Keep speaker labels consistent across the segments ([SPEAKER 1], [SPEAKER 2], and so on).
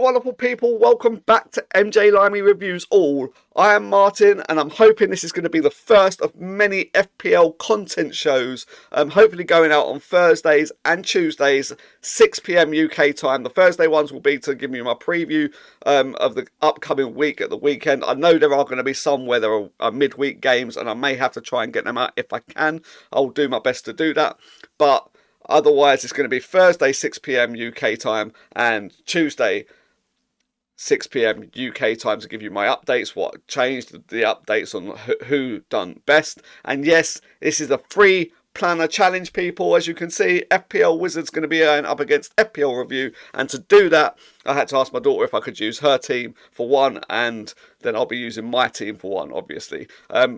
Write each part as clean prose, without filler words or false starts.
[SPEAKER 1] you wonderful people, welcome back to MJLimey Reviews All. I am Martin and I'm hoping this is going to be the first of many FPL content shows, hopefully going out on Thursdays and Tuesdays, 6 PM UK time. The Thursday ones will be to give you my preview of the upcoming week at the weekend. I know there are going to be some where there are midweek games and I may have to try and get them out if I can. I'll do my best to do that, but otherwise, it's going to be Thursday 6 PM UK time and Tuesday 6 PM UK time to give you my updates, what changed, the updates on who done best. And yes, this is a free planner challenge, people. As you can see, FPL Wizard's going to be going up against FPL Review. And to do that, I had to ask my daughter if I could use her team for one, and then I'll be using my team for one, obviously.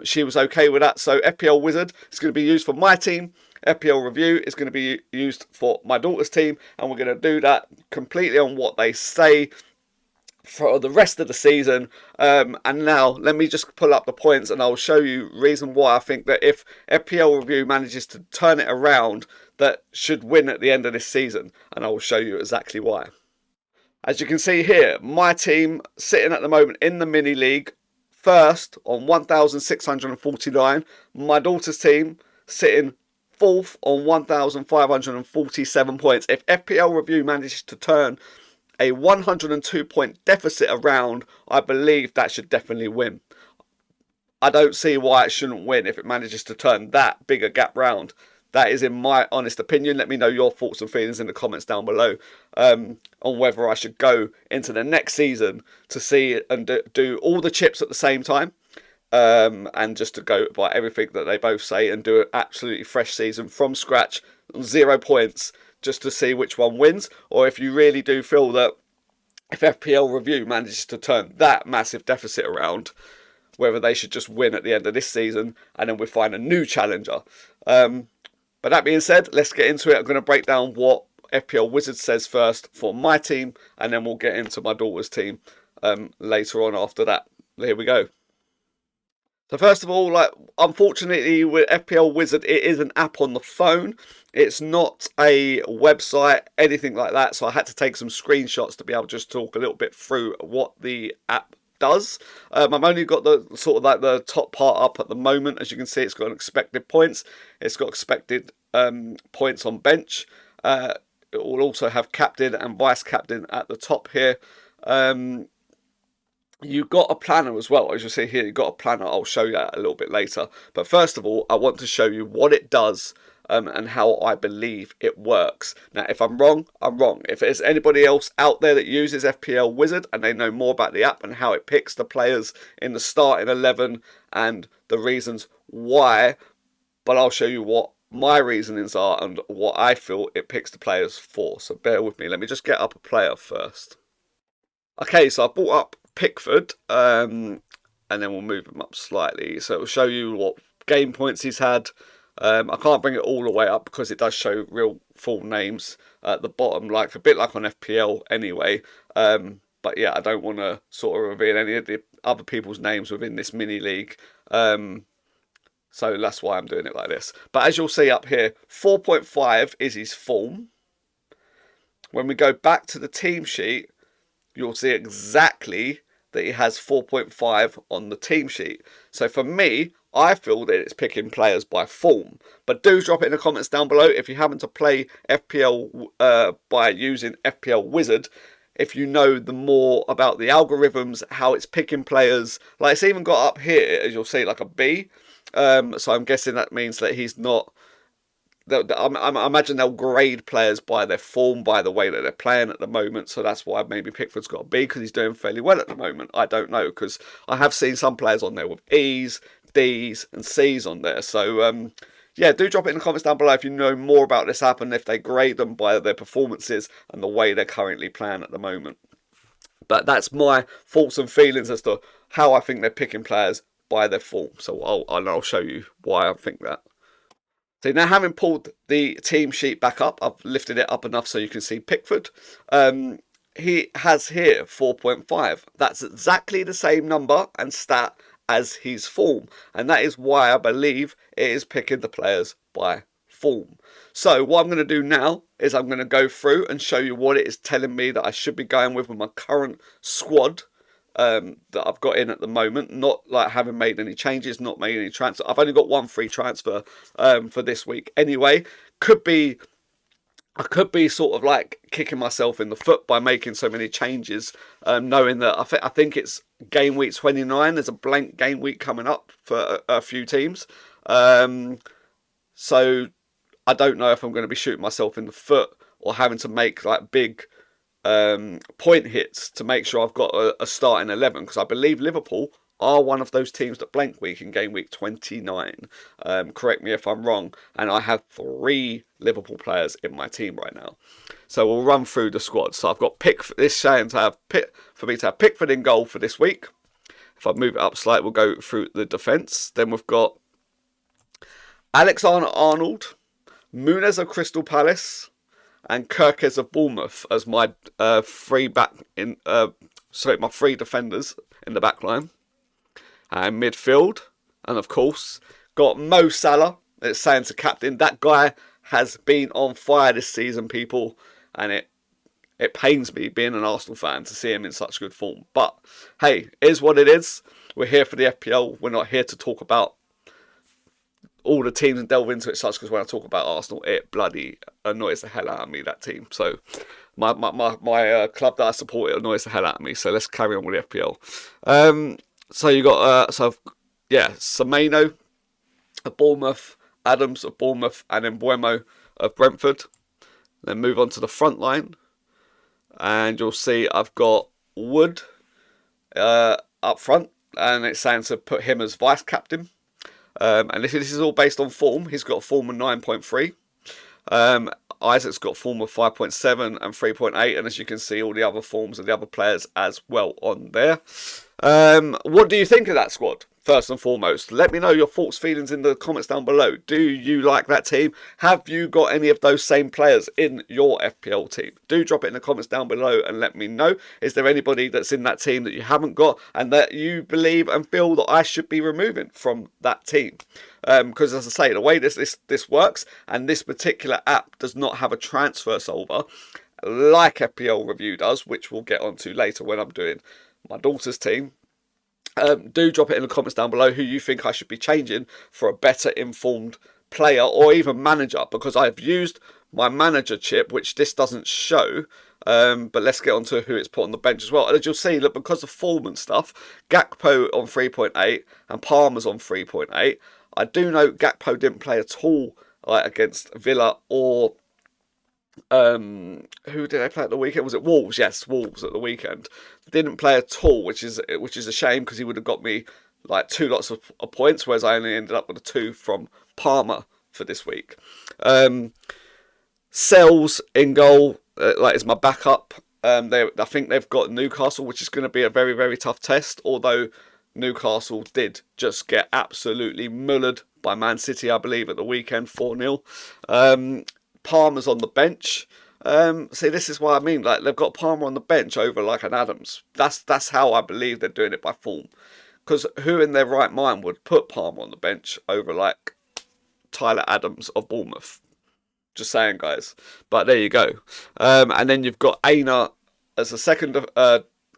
[SPEAKER 1] She was okay with that. So FPL Wizard is going to be used for my team. FPL Review is going to be used for my daughter's team, and we're going to do that completely on what they say for the rest of the season. And now let me just pull up the points and I'll show you reason why I think that if FPL Review manages to turn it around, that should win at the end of this season, and I will show you exactly why. As you can see here, my team sitting at the moment in the mini league first on 1,649. My daughter's team sitting fourth on 1,547 points. If FPL Review manages to turn a 102 point deficit around, I believe that should definitely win. I don't see why it shouldn't win if it manages to turn that big a gap round. That is in my honest opinion. Let me know your thoughts and feelings in the comments down below on whether I should go into the next season to see and do all the chips at the same time. And just to go by everything that they both say and do an absolutely fresh season from scratch, 0 points, just to see which one wins. Or if you really do feel that if FPL Review manages to turn that massive deficit around, whether they should just win at the end of this season and then we find a new challenger. But that being said, let's get into it. I'm going to break down what FPL Wizard says first for my team, and then we'll get into my daughter's team later on after that. Here we go. So first of all, unfortunately with FPL Wizard, it is an app on the phone. It's not a website, anything like that. So I had to take some screenshots to be able to just talk a little bit through what the app does. I've only got the sort of like the top part up at the moment. As you can see, it's got expected points. It's got expected points on bench. It will also have captain and vice captain at the top here. You've got a planner as well. As you see here, you've got a planner. I'll show you that a little bit later. But first of all, I want to show you what it does and how I believe it works. Now, if I'm wrong, I'm wrong. If there's anybody else out there that uses FPL Wizard and they know more about the app and how it picks the players in the starting 11 and the reasons why, but I'll show you what my reasonings are and what I feel it picks the players for. So bear with me. Let me just get up a player first. Okay, so I brought up Pickford, and then we'll move him up slightly. So it will show you what game points he's had. I can't bring it all the way up because it does show real full names at the bottom, like a bit like on FPL anyway. But yeah, I don't want to sort of reveal any of the other people's names within this mini league. So that's why I'm doing it like this. But as you'll see up here, 4.5 is his form. When we go back to the team sheet, you'll see exactly that he has 4.5 on the team sheet. So for me, I feel that it's picking players by form. But do drop it in the comments down below if you happen to play FPL by using FPL Wizard. If you know the more about the algorithms, how it's picking players. Like it's even got up here, as you'll see, like a B. So I'm guessing that means that he's not... I imagine they'll grade players by their form, by the way that they're playing at the moment. So that's why maybe Pickford's got a B, because he's doing fairly well at the moment. I don't know, because I have seen some players on there with E's, D's and C's on there. So yeah, do drop it in the comments down below if you know more about this app and if they grade them by their performances and the way they're currently playing at the moment. But that's my thoughts and feelings as to how I think they're picking players by their form. So I'll show you why I think that. So now, having pulled the team sheet back up, I've lifted it up enough so you can see Pickford. He has here 4.5. That's exactly the same number and stat as his form. And that is why I believe it is picking the players by form. So what I'm going to do now is I'm going to go through and show you what it is telling me that I should be going with my current squad that I've got in at the moment. Not like having made any changes, not made any transfer. I've only got one free transfer for this week anyway. I could be sort of like kicking myself in the foot by making so many changes, knowing that I think it's game week 29. There's a blank game week coming up for a few teams. So I don't know if I'm going to be shooting myself in the foot or having to make like big point hits to make sure I've got a starting 11, because I believe Liverpool are one of those teams that blank week in game week 29. Correct me if I'm wrong. And I have 3 Liverpool players in my team right now. So we'll run through the squad. So I've got this saying to have for me to have Pickford in goal for this week. If I move it up slightly, we'll go through the defence. Then we've got Alexander-Arnold, Muniz of Crystal Palace, and Kirkes of Bournemouth as my my 3 defenders in the back line. And midfield, and of course, got Mo Salah. It's saying to captain. That guy has been on fire this season, people, and it pains me being an Arsenal fan to see him in such good form. But hey, it is what it is. We're here for the FPL. We're not here to talk about all the teams and delve into it such, because when I talk about Arsenal, it bloody annoys the hell out of me, that team. So my club that I support, it annoys the hell out of me. So let's carry on with the FPL. So you got Semenyo of Bournemouth, Adams of Bournemouth, and then Mbeumo of Brentford. Then move on to the front line, and you'll see I've got Wood up front, and it's saying to put him as vice captain. And this is all based on form. He's got a form of 9.3. Isaac's got form of 5.7 and 3.8, and as you can see, all the other forms of the other players as well on there. What do you think of that squad? First and foremost, let me know your thoughts, feelings in the comments down below. Do you like that team? Have you got any of those same players in your FPL team? Do drop it in the comments down below and let me know. Is there anybody that's in that team that you haven't got and that you believe and feel that I should be removing from that team? Because as I say, the way this works, and this particular app does not have a transfer solver like FPL Review does, which we'll get onto later when I'm doing my daughter's team. Do drop it in the comments down below who you think I should be changing for a better informed player or even manager, because I've used my manager chip, which this doesn't show. But let's get on to who it's put on the bench as well. And as you'll see, look, because of form and stuff, Gakpo on 3.8 and Palmer's on 3.8. I do know Gakpo didn't play at all against Villa or who did they play at the weekend? Was it Wolves? Yes, Wolves at the weekend. Didn't play at all, which is a shame, because he would have got me like 2 lots of points, whereas I only ended up with a 2 from Palmer for this week. Sells in goal, is my backup. I think they've got Newcastle, which is going to be a very, very tough test, although Newcastle did just get absolutely mullered by Man City, I believe, at the weekend, 4-0. Palmer's on the bench. See, this is what I mean. Like, they've got Palmer on the bench over like an Adams. That's how I believe they're doing it by form. Because who in their right mind would put Palmer on the bench over like Tyler Adams of Bournemouth? Just saying, guys. But there you go. And then you've got Aina as a second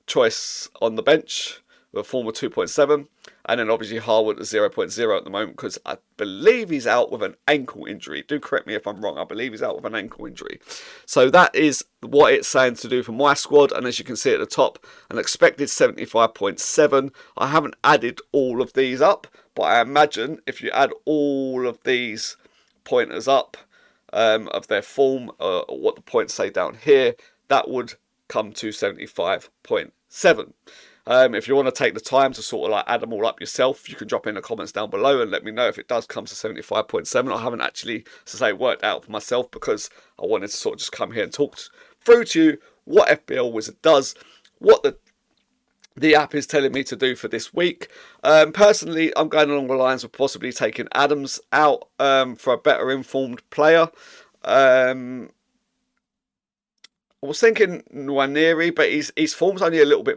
[SPEAKER 1] choice on the bench with a form of 2.7. And then obviously Harwood at 0.0 at the moment, because I believe he's out with an ankle injury. Do correct me if I'm wrong. I believe he's out with an ankle injury. So that is what it's saying to do for my squad. And as you can see at the top, an expected 75.7. I haven't added all of these up, but I imagine if you add all of these pointers up of their form, what the points say down here, that would come to 75.7. If you want to take the time to sort of like add them all up yourself, you can drop in the comments down below and let me know if it does come to 75.7. I haven't actually, as I say, worked out for myself, because I wanted to sort of just come here and talk through to you what FPL Wizard does, what the app is telling me to do for this week. Personally, I'm going along the lines of possibly taking Adams out for a better informed player. I was thinking Nwaneri, but his form's only a little bit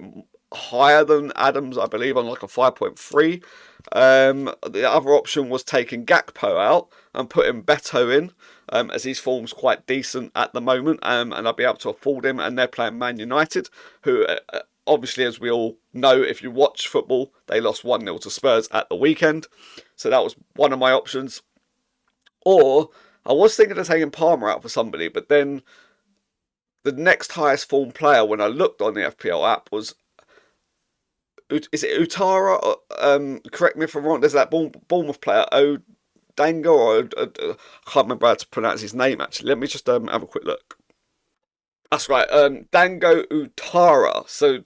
[SPEAKER 1] higher than Adams, I believe, on like a 5.3. The other option was taking Gakpo out and putting Beto in, as his form's quite decent at the moment, and I'll be able to afford him. And they're playing Man United, who obviously, as we all know, if you watch football, they lost 1-0 to Spurs at the weekend. So that was one of my options. Or I was thinking of taking Palmer out for somebody, but then the next highest form player when I looked on the FPL app was, is it Utara? Correct me if I'm wrong. There's that Bournemouth player, Dango, or I can't remember how to pronounce his name actually. Let me just have a quick look. That's right, Dango Utara. So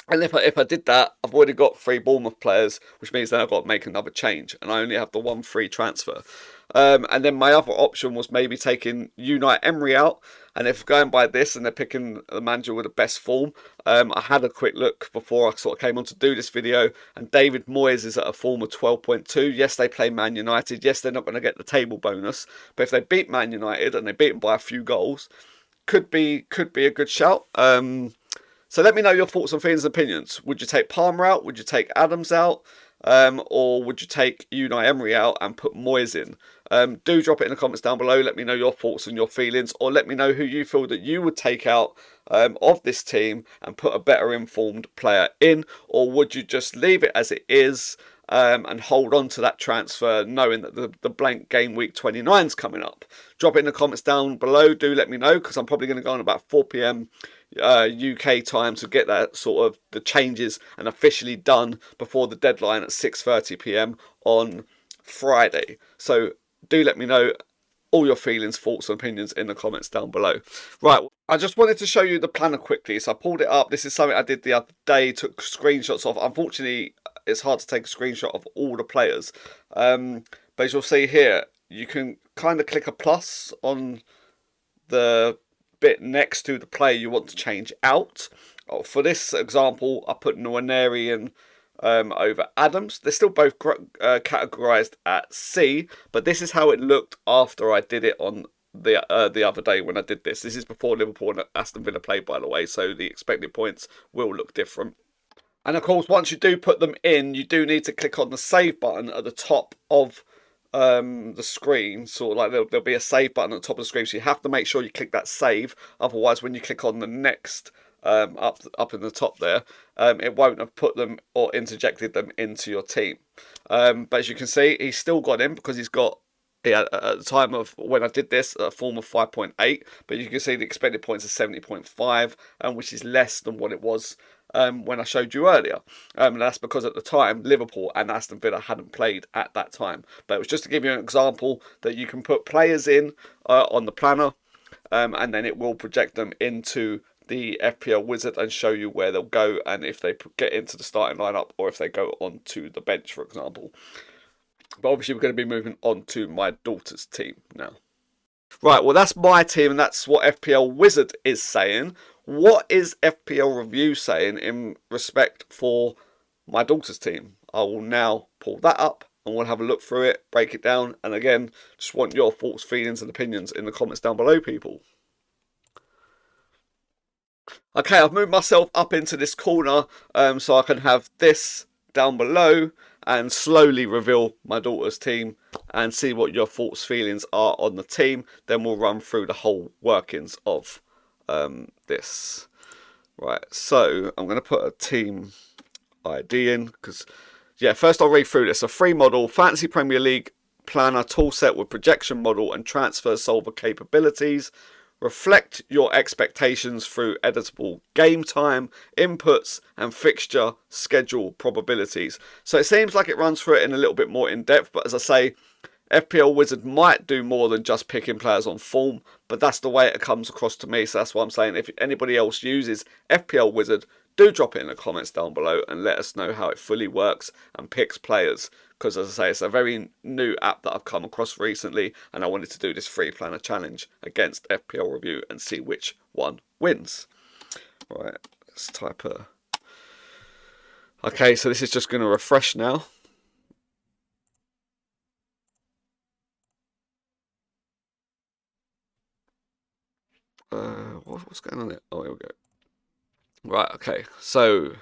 [SPEAKER 1] and if I did that, I've already got 3 Bournemouth players, which means then I've got to make another change, and I only have the 1 free transfer. And then my other option was maybe taking Emery out. And if going by this and they're picking the manager with the best form, I had a quick look before I sort of came on to do this video, and David Moyes is at a form of 12.2. Yes, they play Man United. Yes, they're not going to get the table bonus, but if they beat Man United and they beat them by a few goals, could be a good shout. So let me know your thoughts and feelings and opinions. Would you take Palmer out? Would you take Adams out? Or would you take Unai Emery out and put Moyes in? Do drop it in the comments down below. Let me know your thoughts and your feelings, or let me know who you feel that you would take out of this team and put a better informed player in, or would you just leave it as it is and hold on to that transfer, knowing that the blank game week 29 is coming up? Drop it in the comments down below. Do let me know, because I'm probably going to go on about 4 p.m. UK time to get that sort of the changes and officially done before the deadline at 6:30 p.m. on Friday. So do let me know all your feelings, thoughts and opinions in the comments down below. Right, I just wanted to show you the planner quickly. So I pulled it up. This is something I did the other day, took screenshots of. Unfortunately, it's hard to take a screenshot of all the players. But as you'll see here, you can kind of click a plus on the bit next to the player you want to change out. For this example, I put Nwaneri in over Adams. They're still both categorised at C, but this is how it looked after I did it on the other day when I did this. This is before Liverpool and Aston Villa played, by the way, so the expected points will look different. And of course, once you do put them in, you do need to click on the save button at the top of the screen. Sort of like there'll be a save button at the top of the screen, so you have to make sure you click that save. Otherwise, when you click on the next up in the top there, it won't have put them or interjected them into your team. But as you can see, he's still got in because he's got, at the time of when I did this, a form of 5.8, but you can see the expected points are 70.5, which is less than what it was when I showed you earlier. That's because at the time, Liverpool and Aston Villa hadn't played at that time. But it was just to give you an example that you can put players in on the planner, and then it will project them into the FPL Wizard and show you where they'll go, and if they get into the starting lineup or if they go onto the bench, for example. But obviously, we're going to be moving on to my daughter's team now. Right, well, that's my team, and that's what FPL Wizard is saying. What is FPL Review saying in respect for my daughter's team? I will now pull that up and we'll have a look through it, break it down, and again, just want your thoughts, feelings, and opinions in the comments down below, people. Okay, I've moved myself up into this corner so I can have this down below and slowly reveal my daughter's team and see what your thoughts, feelings are on the team. Then we'll run through the whole workings of this. Right, so I'm going to put a team ID in because, yeah, first I'll read through this. A free model, Fantasy Premier League planner toolset with projection model and transfer solver capabilities. Reflect your expectations through editable game time, inputs, and fixture schedule probabilities. So it seems like it runs through it in a little bit more in depth, but as I say, FPL Wizard might do more than just picking players on form, but that's the way it comes across to me, so that's why I'm saying if anybody else uses FPL Wizard, do drop it in the comments down below and let us know how it fully works and picks players. Because as I say, it's a very new app that I've come across recently, and I wanted to do this free planner challenge against FPL Review and see which one wins. Right, let's type a... Okay, so this is just going to refresh now. What's going on there? Oh, here we go. Right, okay. So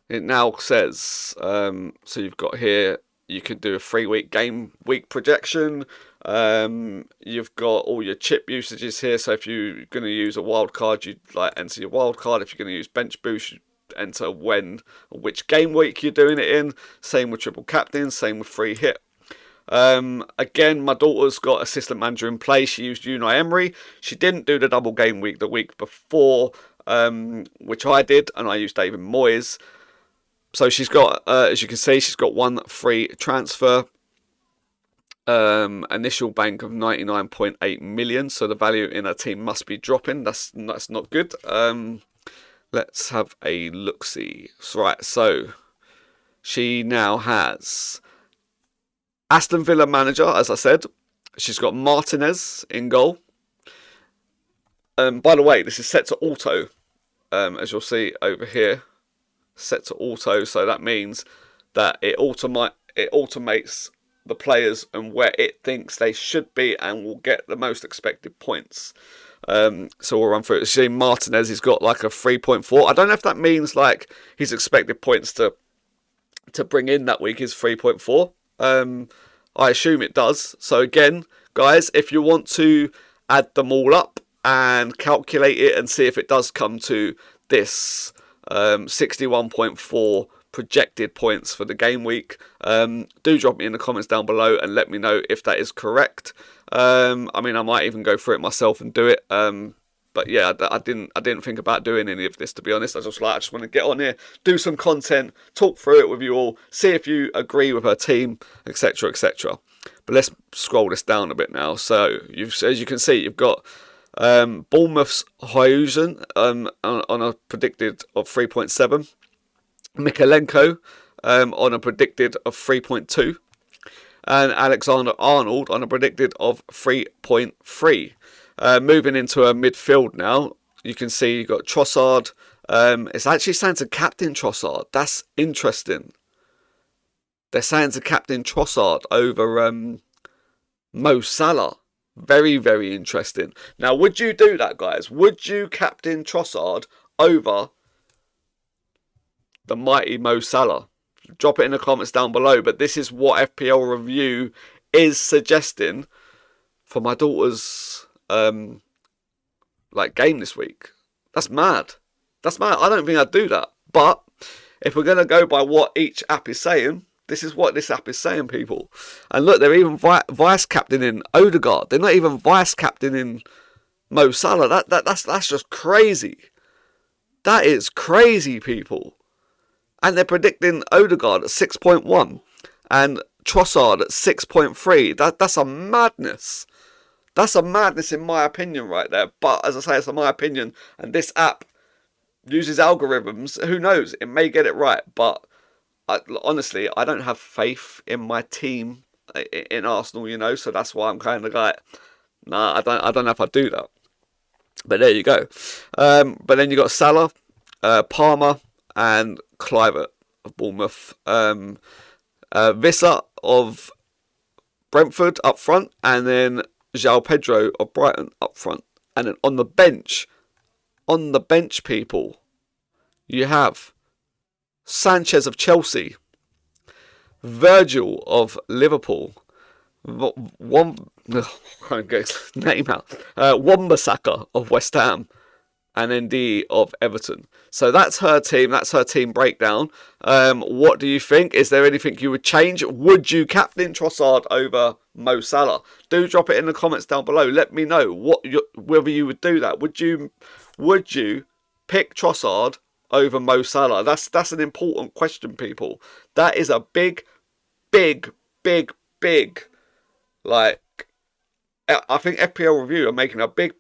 [SPEAKER 1] it now says, so you've got here, you can do a 3-week game week projection. You've got all your chip usages here. So if you're going to use a wild card, you like enter your wild card. If you're going to use bench boost, you enter when or which game week you're doing it in. Same with triple captain, same with free hit. Again, my daughter's got assistant manager in place. She used Unai Emery. She didn't do the double game week the week before, which I did, and I used David Moyes. So she's got, as you can see, she's got one free transfer. Initial bank of 99.8 million. So the value in her team must be dropping. That's not good. Let's have a look-see. Right, so she now has Aston Villa manager, as I said. She's got Martinez in goal. By the way, this is set to auto, as you'll see over here. Set to auto, so that means that it automates the players and where it thinks they should be and will get the most expected points. So we'll run through it. See, Martinez, he's got like a 3.4. I don't know if that means like his expected points to bring in that week is 3.4. I assume it does. So again, guys, if you want to add them all up and calculate it and see if it does come to this 61.4 projected points for the game week, do drop me in the comments down below and let me know if that is correct. I mean, I might even go through it myself and do it. But yeah, I didn't think about doing any of this, to be honest. I just want to get on here, do some content, talk through it with you all, see if you agree with her team, etc., etc. But let's scroll this down a bit now. So as you can see, you've got Bournemouth's Huijsen on a predicted of 3.7. Mikalenko on a predicted of 3.2. And Alexander-Arnold on a predicted of 3.3. Moving into a midfield now, you can see you've got Trossard. It's actually saying to captain Trossard. That's interesting. They're saying to captain Trossard over Mo Salah. Very, very interesting. Now, would you do that, guys? Would you captain Trossard over the mighty Mo Salah? Drop it in the comments down below. But this is what FPL Review is suggesting for my daughter's game this week. That's mad. That's mad. I don't think I'd do that. But if we're going to go by what each app is saying, this is what this app is saying, people. And look, they're even vice captaining Odegaard. They're not even vice captaining Mo Salah. That's just crazy. That is crazy, people. And they're predicting Odegaard at 6.1 and Trossard at 6.3. That's a madness. That's a madness in my opinion right there. But as I say, it's my opinion. And this app uses algorithms. Who knows? It may get it right. But honestly, I don't have faith in my team in Arsenal, you know. So that's why I'm kind of like, nah, I don't know if I'd do that. But there you go. But then you got Salah, Palmer, and Kluivert of Bournemouth. Visser of Brentford up front, and then João Pedro of Brighton up front. And then on the bench, people, you have Sanchez of Chelsea, Virgil of Liverpool, Wan-Bissaka of West Ham, and Ndidi of Everton. So that's her team. That's her team breakdown. What do you think? Is there anything you would change? Would you captain Trossard over Mo Salah? Do drop it in the comments down below. Let me know whether you would do that. Would you pick Trossard over Mo Salah? That's an important question, people. That is a big. Like, I think FPL Review are making a big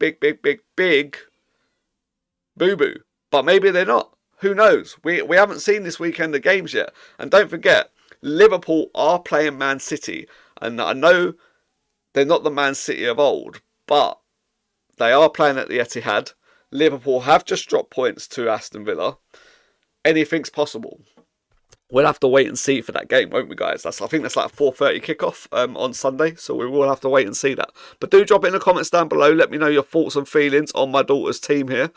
[SPEAKER 1] boo-boo. But maybe they're not. Who knows? We haven't seen this weekend the games yet. And don't forget, Liverpool are playing Man City. And I know they're not the Man City of old, but they are playing at the Etihad. Liverpool have just dropped points to Aston Villa. Anything's possible. we'll have to wait and see for that game, won't we, guys? I think that's like a 4:30 kickoff on Sunday, so we will have to wait and see that. But do drop it in the comments down below. Let me know your thoughts and feelings on my daughter's team here,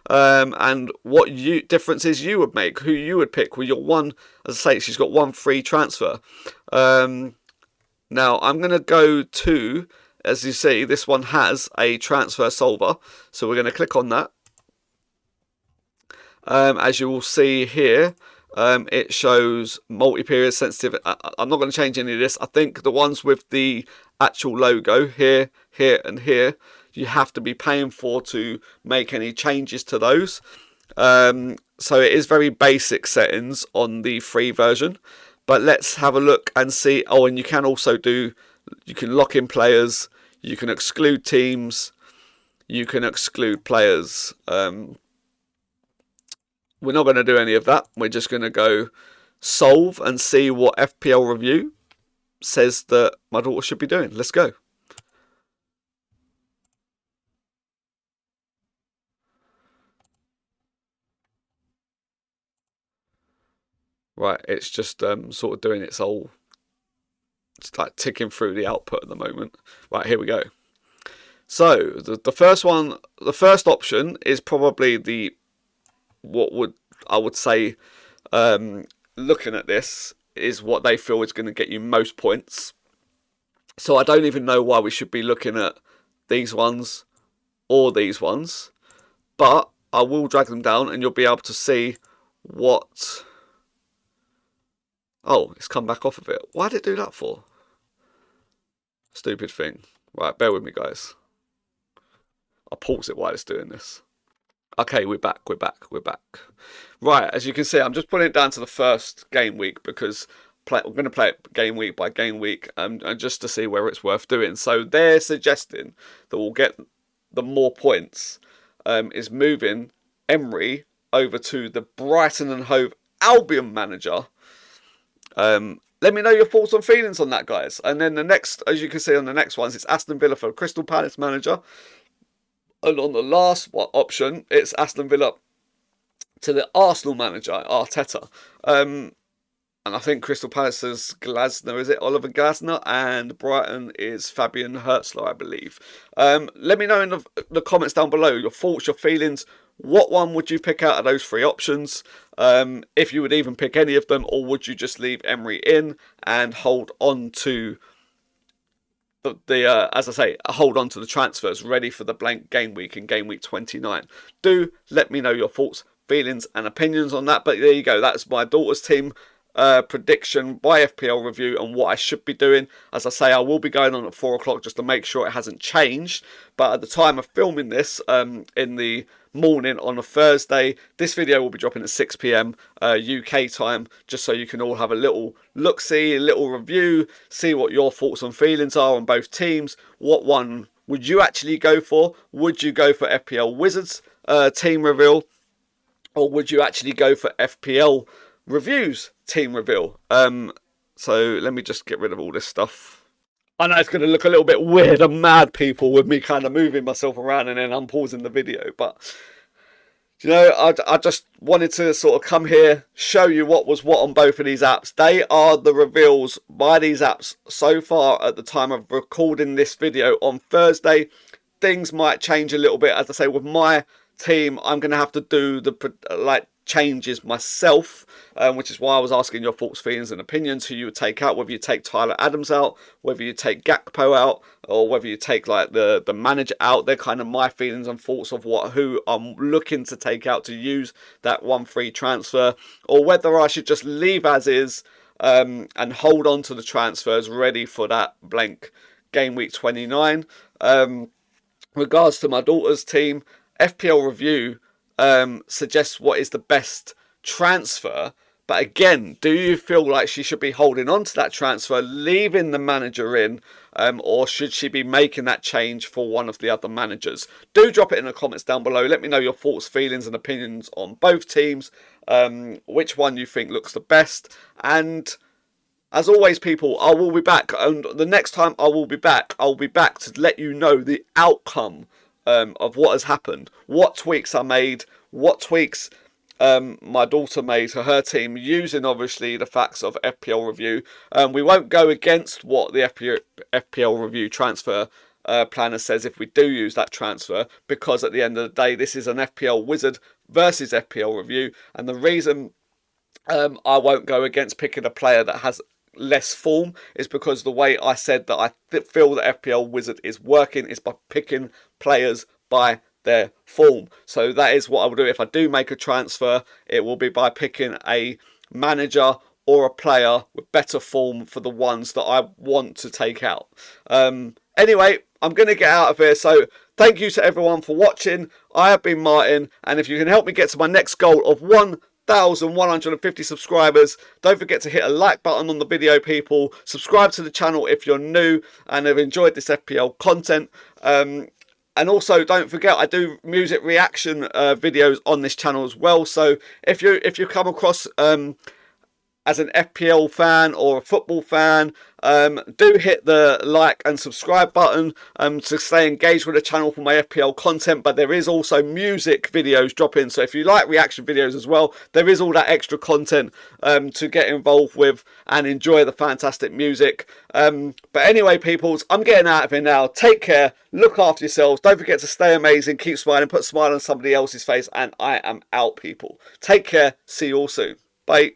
[SPEAKER 1] and what differences you would make, who you would pick with your one. As I say, she's got one free transfer. Now I'm going to go to, as you see, this one has a transfer solver, so we're going to click on that. As you will see here, it shows multi-period sensitive. I'm not going to change any of this. I think the ones with the actual logo here, here and here, you have to be paying for to make any changes to those. So it is very basic settings on the free version. But let's have a look and see. Oh, and you can also you can lock in players, you can exclude teams, you can exclude players. We're not going to do any of that. We're just going to go solve and see what FPL Review says that my daughter should be doing. Let's go. Right, it's just sort of doing its whole, it's like ticking through the output at the moment. Right, here we go. So the first one, the first option is probably I would say, looking at this, is what they feel is going to get you most points. So I don't even know why we should be looking at these ones or these ones, but I will drag them down and you'll be able to see what. Oh, it's come back off of it. Why did it do that for? Stupid thing. Right, bear with me, guys. I'll pause it while it's doing this. Okay, we're back. Right, as you can see, I'm just putting it down to the first game week because we're going to play it game week by game week, and just to see where it's worth doing. So they're suggesting that we'll get the more points is moving Emery over to the Brighton and Hove Albion manager. Let me know your thoughts and feelings on that, guys. And then the next, as you can see on the next ones, it's Aston Villa for Crystal Palace manager. And on the last option, it's Aston Villa to the Arsenal manager, Arteta. And I think Crystal Palace is Glasner, is it? Oliver Glasner. And Brighton is Fabian Hertzler, I believe. Let me know in the comments down below your thoughts, your feelings. What one would you pick out of those three options? If you would even pick any of them, or would you just leave Emery in and hold on to as I say, hold on to the transfers ready for the blank game week in game week 29. Do let me know your thoughts, feelings and opinions on that. But there you go, that's my daughter's team prediction by FPL Review and what I should be doing. As I say, I will be going on at 4 o'clock just to make sure it hasn't changed. But at the time of filming this, in the morning on a Thursday, this video will be dropping at 6 PM UK time, just so you can all have a little look-see, a little review, see what your thoughts and feelings are on both teams. What one would you actually go for? Would you go for FPL Wizards team reveal, or would you actually go for FPL Reviews team reveal? So let me just get rid of all this stuff. I know it's going to look a little bit weird and mad, people, with me kind of moving myself around and then unpausing the video. But, you know, I just wanted to sort of come here, show you what was what on both of these apps. They are the reveals by these apps so far at the time of recording this video on Thursday. Things might change a little bit. As I say, with my team, I'm going to have to do the changes myself, which is why I was asking your thoughts, feelings and opinions, who you would take out, whether you take Tyler Adams out, whether you take Gakpo out, or whether you take like the manager out. They're kind of my feelings and thoughts of who I'm looking to take out to use that one free transfer, or whether I should just leave as is and hold on to the transfers ready for that blank game week 29. Regards to my daughter's team, FPL Review suggests what is the best transfer, but again, do you feel like she should be holding on to that transfer, leaving the manager in, or should she be making that change for one of the other managers? Do drop it in the comments down below. Let me know your thoughts, feelings and opinions on both teams, which one you think looks the best. And as always, people, I will be back, and the next time I'll be back to let you know the outcome of what has happened, what tweaks are made, what tweaks my daughter made to her team using obviously the facts of FPL Review. We won't go against what the FPL Review transfer planner says if we do use that transfer, because at the end of the day this is an FPL Wizard versus FPL Review, and the reason I won't go against picking a player that has less form is because the way I said that I feel that FPL Wizard is working is by picking players by their form. So that is what I will do. If I do make a transfer, it will be by picking a manager or a player with better form for the ones that I want to take out. Anyway, I'm going to get out of here. So thank you to everyone for watching. I have been Martin, and if you can help me get to my next goal of 1,150 subscribers, don't forget to hit a like button on the video, people. Subscribe to the channel if you're new and have enjoyed this FPL content. And also don't forget, I do music reaction videos on this channel as well. So if you come across as an FPL fan or a football fan, do hit the like and subscribe button to stay engaged with the channel for my FPL content. But there is also music videos dropping, so if you like reaction videos as well, there is all that extra content to get involved with and enjoy the fantastic music. But anyway, peoples, I'm getting out of here now. Take care, look after yourselves, don't forget to stay amazing, keep smiling, put a smile on somebody else's face, and I am out, people. Take care, see you all soon. Bye.